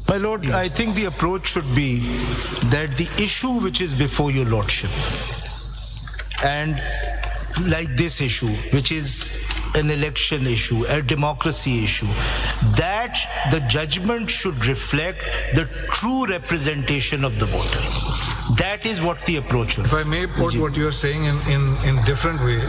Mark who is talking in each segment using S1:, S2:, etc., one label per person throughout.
S1: My Lord, I think the approach should be that the issue which is before your Lordship, and like this issue, which is an election issue, a democracy issue, that the judgment should reflect the true representation of the voter. That is what the approach should be.
S2: If I may put what you are saying in different way,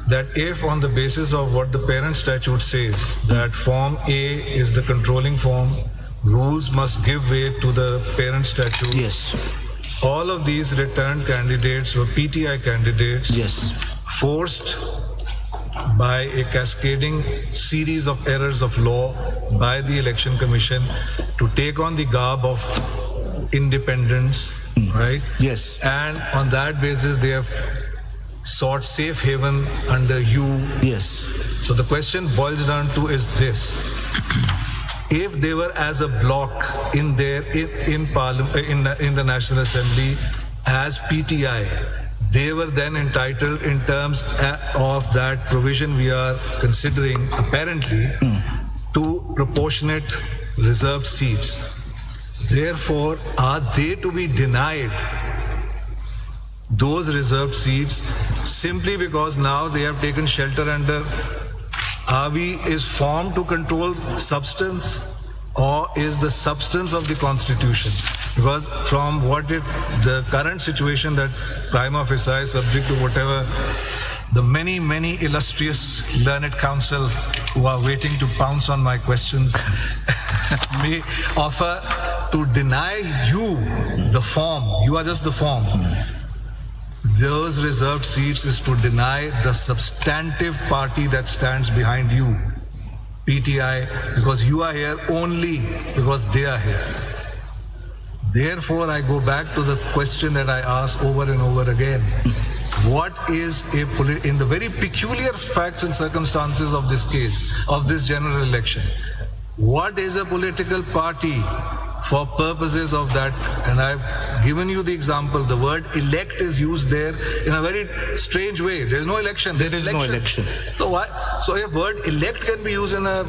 S2: that if on the basis of what the parent statute says, that Form A is the controlling form, rules must give way to the parent statute.
S1: Yes.
S2: All of these returned candidates were PTI candidates.
S1: Yes.
S2: Forced by a cascading series of errors of law by the Election Commission to take on the garb of independence, right?
S1: Yes.
S2: And on that basis, they have sought safe haven under you.
S1: Yes.
S2: So the question boils down to is this. If they were as a bloc in Parliament, in the National Assembly as PTI, they were then entitled in terms of that provision we are considering apparently to proportionate reserved seats. Therefore, are they to be denied those reserved seats simply because now they have taken shelter under is formed to control substance, or is the substance of the Constitution? Because from the current situation that prima facie is subject to whatever the many illustrious learned counsel who are waiting to pounce on my questions may offer to deny you the form. You are just the form. Those reserved seats is to deny the substantive party that stands behind you, PTI, because you are here only because they are here. Therefore, I go back to the question that I ask over and over again. What is in the very peculiar facts and circumstances of this case, of this general election, what is a political party for purposes of that? And I've given you the example. The word elect is used there in a very strange way. There's no election.
S1: There is no election.
S2: So why? So a word elect can be used in a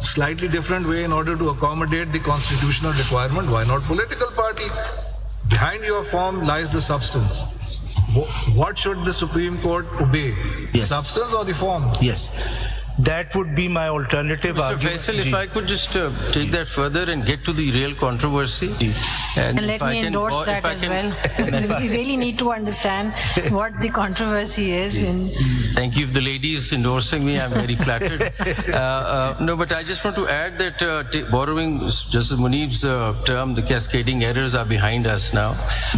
S2: slightly different way in order to accommodate the constitutional requirement. Why not political party? Behind your form lies the substance. What should the Supreme Court obey?
S1: Yes.
S2: The substance or the form?
S1: Yes. That would be my alternative
S3: Mr.
S1: argument.
S3: Faisal, if I could just take that further and get to the real controversy.
S4: And let me endorse that as well. We really need to understand what the controversy is.
S3: Thank you. If the lady is endorsing me, I'm very flattered. No, but I just want to add that borrowing Justice Munib's term, the cascading errors are behind us now.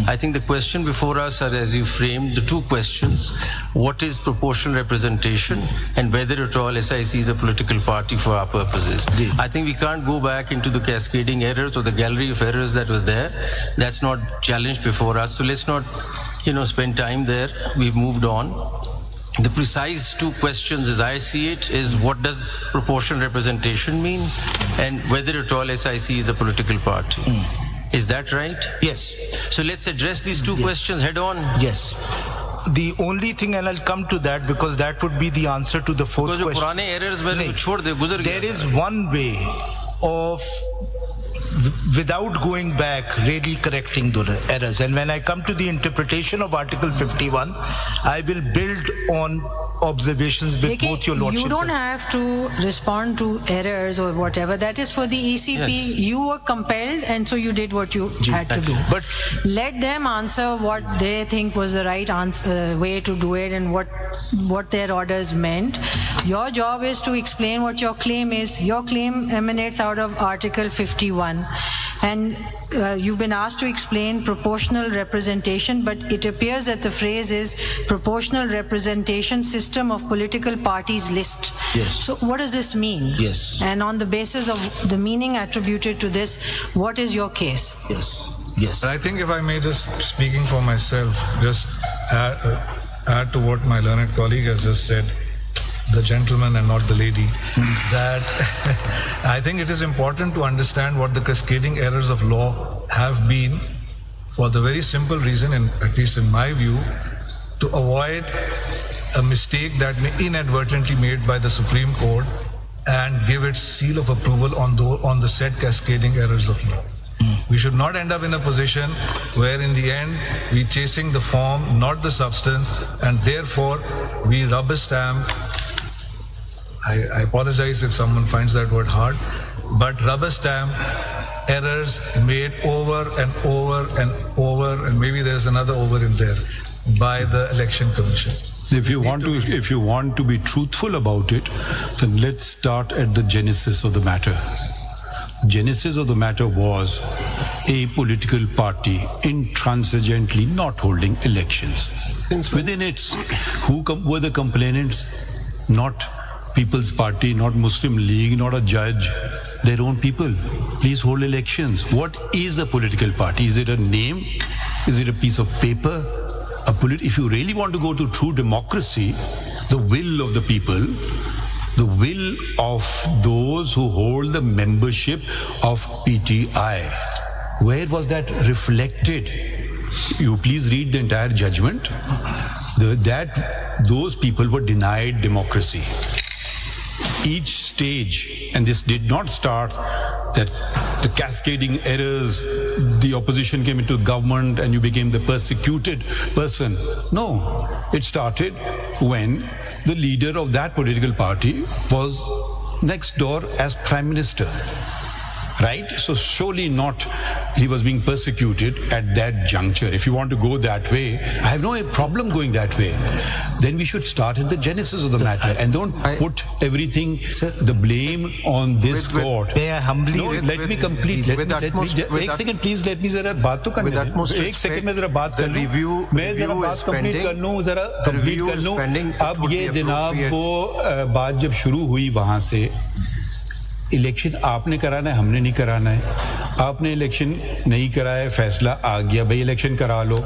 S3: I think the question before us are, as you framed, the two questions. What is proportional representation, and whether at all SIC is a political party for our purposes? I think we can't go back into the cascading errors or the gallery of errors that were there. That's not challenged before us. So let's not, spend time there. We've moved on. The precise two questions, as I see it, is what does proportional representation mean, and whether at all SIC is a political party. Is that right?
S1: Yes.
S3: So let's address these two questions head on.
S1: Yes. The only thing, and I'll come to that because that would be the answer to the fourth question. There is one way of, without going back, really correcting the errors. And when I come to the interpretation of Article 51, I will build on observations with both your lordships.
S4: You don't have to respond to errors or whatever. That is for the ECP. Yes. You were compelled, and so you did what you had to do. But let them answer what they think was the right way to do it and what their orders meant. Your job is to explain what your claim is. Your claim emanates out of Article 51. And you've been asked to explain proportional representation, but it appears that the phrase is proportional representation system of political parties list.
S1: Yes.
S4: So what does this mean?
S1: Yes.
S4: And on the basis of the meaning attributed to this, what is your case?
S1: Yes. Yes.
S2: I think if I may, just speaking for myself, just add to what my learned colleague has just said, the gentleman and not the lady, that I think it is important to understand what the cascading errors of law have been, for the very simple reason, and at least in my view, to avoid a mistake that may inadvertently made by the Supreme Court and give its seal of approval on the said cascading errors of law. We should not end up in a position where in the end we're chasing the form, not the substance, and therefore we rubber stamp. I apologize if someone finds that word hard, but rubber stamp errors made over and over and over, and maybe there's another over in there, by the Election Commission.
S5: So if you want to be truthful about it, then let's start at the genesis of the matter. Genesis of the matter was a political party intransigently not holding elections. Within it, who were the complainants? Not People's Party, not Muslim League, not a judge, their own people. Please hold elections. What is a political party? Is it a name? Is it a piece of paper? If you really want to go to true democracy, the will of the people, the will of those who hold the membership of PTI, where was that reflected? You please read the entire judgment. Those people were denied democracy. Each stage, and this did not start that the cascading errors, the opposition came into government and you became the persecuted person. No, it started when the leader of that political party was next door as prime minister. Right? So surely not he was being persecuted at that juncture. If you want to go that way, I have no problem going that way. Then we should start at the genesis of the matter and don't put everything, the blame on this court.
S1: May I humbly...
S5: No, let me complete. एक second, please let me जरा बात तो करने दो. एक second में जरा बात कर लूँ. मैं जरा बात complete कर लूँ, जरा complete कर लूँ. अब ये जनाब वो बात जब शुरू हुई वहाँ से, इलेक्शन आपने कराना है, हमने नहीं कराना है. आपने इलेक्शन नहीं कराया, फैसला आ गया, भाई इलेक्शन करा लो,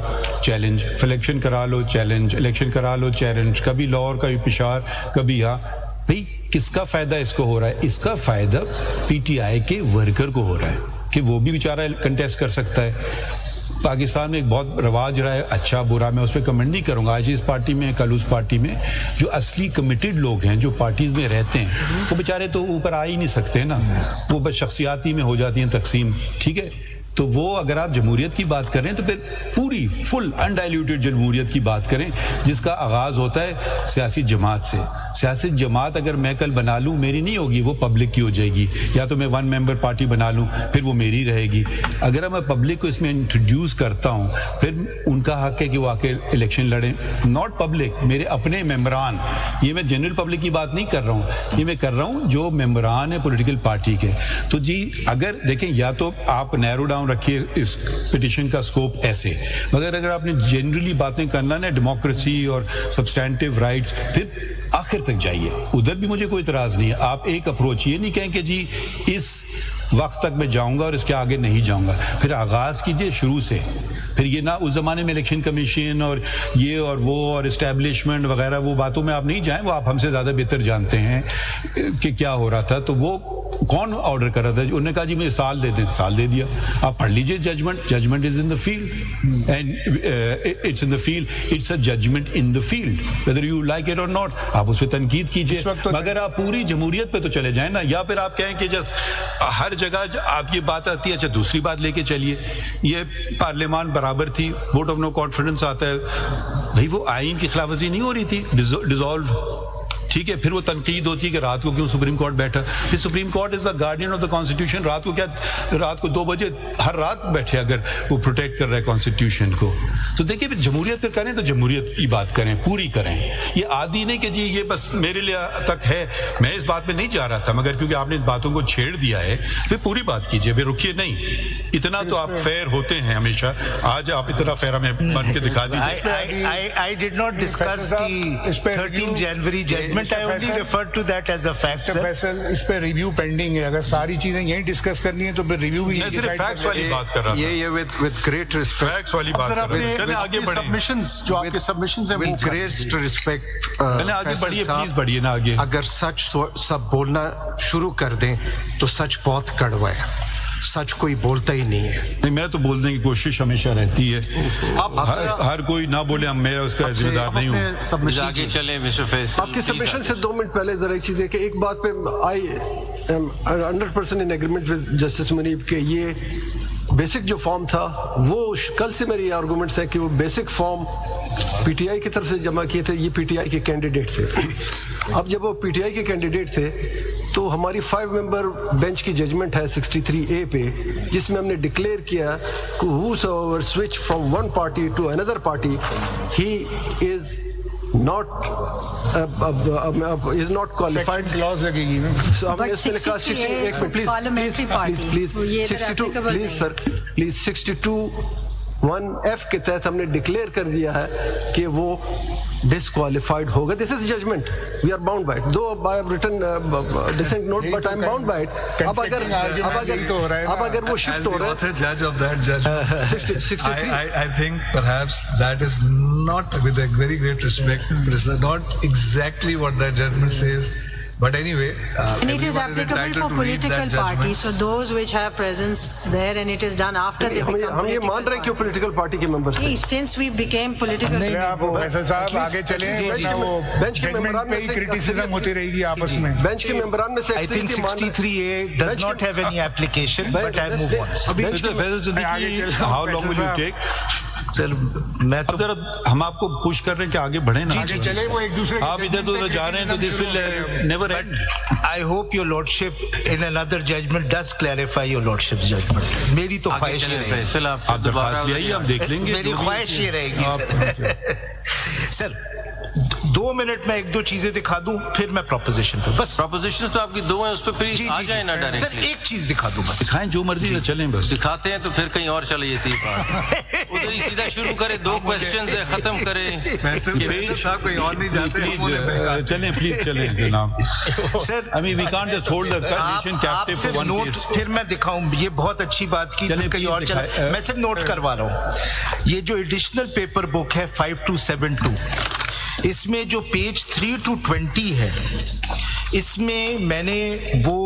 S5: चैलेंज, इलेक्शन करा लो, चैलेंज, इलेक्शन करा लो, चैलेंज, कभी लाहौर, कभी पेशावर, कभी यहाँ. भाई किसका फायदा इसको हो रहा है? इसका फायदा पीटीआई के वर्कर को हो रहा है कि वो भी बेचारा कंटेस्ट कर सकता है. पाकिस्तान में एक बहुत रवाज रहा है, अच्छा बुरा, मैं उस पर कमेंट नहीं करूंगा. आज इस पार्टी में, कल उस पार्टी में, जो असली कमिटेड लोग हैं, जो पार्टीज में रहते हैं, वो बेचारे तो ऊपर आ ही नहीं सकते ना. वो बस शख्सियाती में हो जाती हैं तकसीम. ठीक है, तो वो अगर आप जमहूरियत की बात करें तो फिर पूरी फुल अनडाइल्यूटेड जमहूरियत की बात करें, जिसका आगाज होता है सियासी जमात से. सियासी जमात अगर मैं कल बना लूं, मेरी नहीं होगी, वो पब्लिक की हो जाएगी. या तो मैं 1 मेंबर पार्टी बना लूं, फिर वो मेरी रहेगी. अगर मैं पब्लिक को इसमें इंट्रोड्यूस करता हूं, फिर उनका हक है कि वो आके इलेक्शन लड़ें. नॉट पब्लिक, मेरे अपने मेंबरान. ये मैं जनरल पब्लिक की बात नहीं कर रहा हूँ, ये मैं कर रहा हूँ जो मेंबरान है पॉलिटिकल पार्टी के. तो जी अगर देखें, या तो आप नैरो डाउन रखिए इस पिटिशन का स्कोप ऐसे, मगर अगर आपने जनरली बातें करना ना डेमोक्रेसी और सब्सटैंटिव राइट्स, फिर आखिर तक जाइए. उधर भी मुझे कोई इतराज नहीं है. आप एक अप्रोच, ये नहीं कहें कि जी इस वक्त तक मैं जाऊंगा और इसके आगे नहीं जाऊंगा. फिर आगाज कीजिए शुरू से. फिर ये ना उस जमाने में इलेक्शन कमीशन और ये और वो और एस्टैब्लिशमेंट वगैरह, वो बातों में आप नहीं जाएं. वो आप हमसे ज्यादा बेहतर जानते हैं कि क्या हो रहा था. तो वो कौन ऑर्डर कर रहा था? उन्होंने कहा जी मुझे साल दे दें, साल दे दिया. आप पढ़ लीजिए judgment. Judgment is in the field and it's in the field. It's a judgment in the field, whether you like it or not. आप उस पर तनकीद कीजिए, मगर आप पूरी जमहूरियत पे तो चले जाएं ना. या फिर आप कहें कि जस्ट हर जगह आप ये बात आती है, अच्छा दूसरी बात लेके चलिए, ये पार्लियामान बराबर थी, वोट ऑफ नो कॉन्फिडेंस आता है. भाई वो आईन की खिलाफवर्जी नहीं हो रही थी, डिसॉल्व. ठीक है, फिर वो तनकीद होती है कि रात को क्यों सुप्रीम कोर्ट बैठा. फिर supreme court is the guardian of the constitution. रात को क्या, रात को 2 बजे हर रात बैठे अगर वो प्रोटेक्ट कर रहा है कॉन्स्टिट्यूशन को. तो देखिए फिर जमहूरियत पे करें तो जमहूरियत की बात करें, पूरी करें. ये आदि नहीं कि जी ये बस मेरे लिए तक है, मैं इस बात पे नहीं जा रहा था, मगर क्योंकि आपने इस बातों को छेड़ दिया है, फिर पूरी बात कीजिए, फिर रुकिए नहीं. इतना तो आप फेयर होते हैं हमेशा, आज आप इतना फेयर हमें बन के दिखा दीजिए.
S1: I did not discuss the 13 January judgment. I only referred to that as a fact.
S6: Faisal, इस पे रिव्यू पेंडिंग है. अगर सारी चीजें यहीं डिस्कस करनी है तो फिर रिव्यू भी
S5: सिर्फ फैक्ट्स वाली बात कर रहा था.
S2: ये विद ग्रेट रिस्पेक्ट
S5: फैक्ट्स वाली बात कर रहा था. चलिए आगे बढ़िए.
S6: सबमिशंस जो आपके सबमिशंस हैं,
S2: विद ग्रेट रिस्पेक्ट,
S5: चलिए आगे बढ़िए, प्लीज बढ़िए ना आगे.
S2: अगर सच सब बोलना शुरू कर दें तो सच बहुत कड़वा है.
S7: सच कोई बोलता ही नहीं है।
S5: नहीं, मैं तो बोलने की कोशिश हमेशा रहती है। हर कोई ना बोले, हम मेरा उसका जिम्मेदार नहीं हूँ।
S3: आगे चले मिस्टर फैसल।
S7: आपके सबमिशन से 2 मिनट पहले जरा एक चीज है कि एक बात पे I am 100% in agreement with justice Munib के ये बेसिक जो फॉर्म था वो कल से मेरी आर्गुमेंट्स है कि वो बेसिक फॉर्म पीटीआई की तरफ से जमा किए थे, ये पीटीआई के कैंडिडेट थे। अब जब वो पीटीआई के कैंडिडेट थे तो हमारी 5 मेंबर बेंच की जजमेंट है 63A पे, जिसमें हमने डिक्लेयर किया कि whosoever switch from one party to another party he is not qualified.
S6: Clause लगेगी ना।
S7: हमने इसमें लिखा 62(1)(f) के तहत हमने डिक्लेयर कर दिया है कि वो disqualified होगा। This is judgment. We are bound by it. Though I have written dissent note, but I am bound by it. अब अगर वो shift हो रहा है,
S2: judge of that judgment.
S7: 63.
S2: I think perhaps that is not, with a very great respect, not exactly what that judgment says. But anyway,
S4: and it is applicable for political parties, so those which have presence there, and it is done after they become
S7: हम ये मान रहे हैं कि वो political party के members थे।
S4: Since we became political,
S6: professor साहब आगे चले, वो बेंच के मेंबरान में ही क्रिटिसिज्म होती रहेगी आपस में।
S7: बेंच के मेंबरान में से
S1: I think 63A does not have any application, but I move on.
S5: How long will you take?
S1: Sir मैं तो
S5: जरा हम आपको पुश कर रहे हैं कि आगे बढ़े ना।
S6: जी चले, वो एक दूसरे
S5: आप इधर उधर जा रहे हैं तो this will never and.
S1: I hope your lordship in another judgment does clarify your lordship's judgment. मेरी तो ख्वाहिश ये रहेगी।
S3: फैसल
S5: आप दरख्वास्त ले आइए, हम देख लेंगे।
S1: मेरी ख्वाहिश ये रहेगी सर। 2 मिनट में 1-2 चीजें दिखा दूं, फिर मैं प्रोपोजिशन पे। बस
S3: प्रोपोजिशन तो आपकी 2 है, उस पे प्लीज आ जाए ना डायरेक्ट।
S1: सर एक चीज दिखा दूं बस।
S5: दिखाएं जो मर्जी चलें, बस
S3: दिखाते हैं तो फिर कहीं और चले जाती है बात। उधर ही सीधा शुरू करे, 2 क्वेश्चंस है, खत्म करे।
S2: साहब कोई और नहीं जाते,
S5: चलें प्लीज चलें जनाब।
S1: Sir
S5: I mean we can't just hold the nation captive for one
S1: note
S5: case.
S1: फिर मैं दिखाऊं, ये बहुत अच्छी बात की, कहीं और चले। मैं सिर्फ नोट करवा रहा हूँ। ये जो एडिशनल पेपर बुक है 5272, इसमें जो पेज 3 to 20 है, इसमें मैंने वो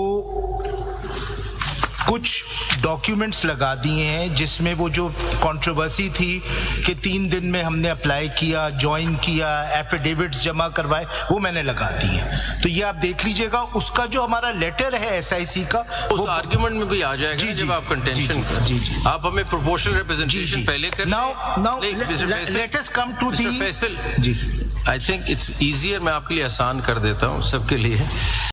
S1: कुछ डॉक्यूमेंट्स लगा दिए हैं जिसमें वो जो कंट्रोवर्सी थी कि 3 दिन में हमने अप्लाई किया, ज्वाइन किया, एफिडेविट्स जमा करवाए, वो मैंने लगा दिए। तो ये आप देख लीजिएगा। उसका जो हमारा लेटर है SIC का,
S3: उस आर्गुमेंट में भी आ जाएगा जब आप कंटेंशन आप हमें प्रोपोर्शनल रिप्रेजेंटेशन पहले कर।
S1: Now let us come to the
S3: Faisal ji, I think it's easier, मैं आपके लिए आसान कर देता हूँ सबके लिए।